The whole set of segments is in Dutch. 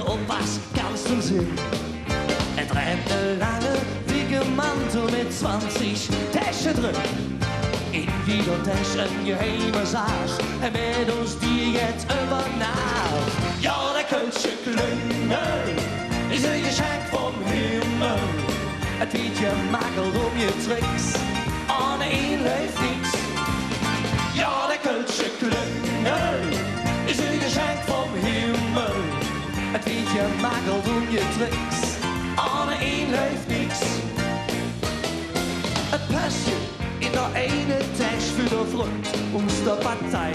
de oppas kannst du sehen. Er trägt eine lange, dicke Mantel mit 20 Taschen drin. In jeder Tasche een geheime Sache, en met ons die jetzt über Nacht. Ja, der Kölsche Klüngel ist ein Geschenk vom Himmel. Het weet je makkelijk om je tricks, ohne ihn läuft nix. Ja, der Kölsche Klüngel ist ein Geschenk vom Himmel. Het weet je makkelijk om je tricks, ohne ihn läuft nix. Het passt je in der eine Tasche für der Freund aus der Partei.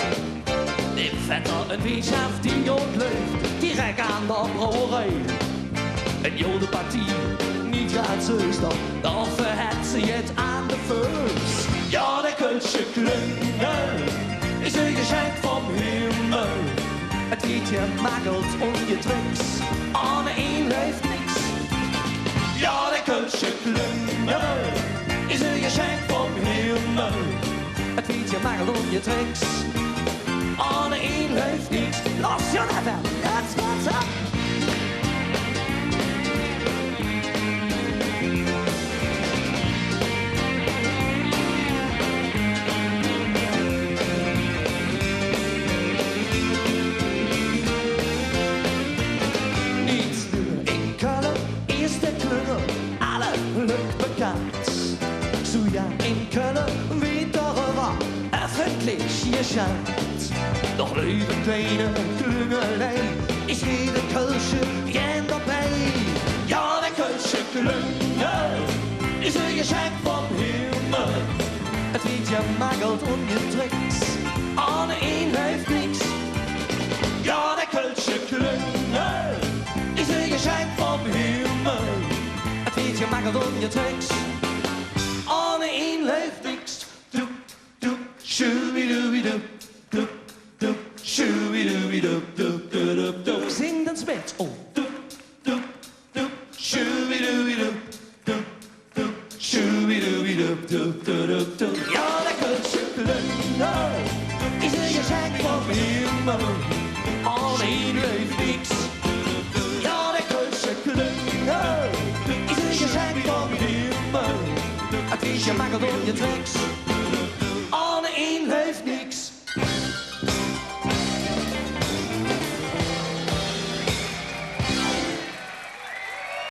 Dem Vetter een Wirtschaft die ook läuft, direkt an der Brauerei. En jode Partie, niet gaat zuster, doch verhält sie jetzt an der Fuß. Ja, der Kölsche Klüngel ist ein Geschenk vom Himmel. Het geht je makkelijk om je tricks, ohne ihn läuft nix. Ja, der Kölsche Klüngel ist ein Geschenk vom Himmel. Het weet je makkelijk om je tricks, ohne ihn läuft nix. Los, Jonathan, jetzt geht's ab! In Köln wieder war öffentlich geschafft. Doch liebe kleine Klüngelei, ist jede Kölsche gern dabei. Ja, der Kölsche Klüngel ist ein Geschenk vom Himmel. Het weet je makkelijk om je tricks, ohne ihn läuft nix. Ja, der Kölsche Klüngel ist ein Geschenk vom Himmel. Het weet je makkelijk om je tricks, ohne ihn läuft nix. Dup, dup, schubidubidup, dup, dup, schubidubidup, dup, dup, dup. Zing dan met, oh. Dup, dup, dup, schubidubidup, dup, dup, schubidubidup, dup, dup, dup. Ja, der Kölsche Klüngel ist ein Geschenk vom Himmel, ohne ihn läuft nix. Ja, der Kölsche Klüngel ist ein Geschenk vom Himmel. Het is je makkelijk om je tricks,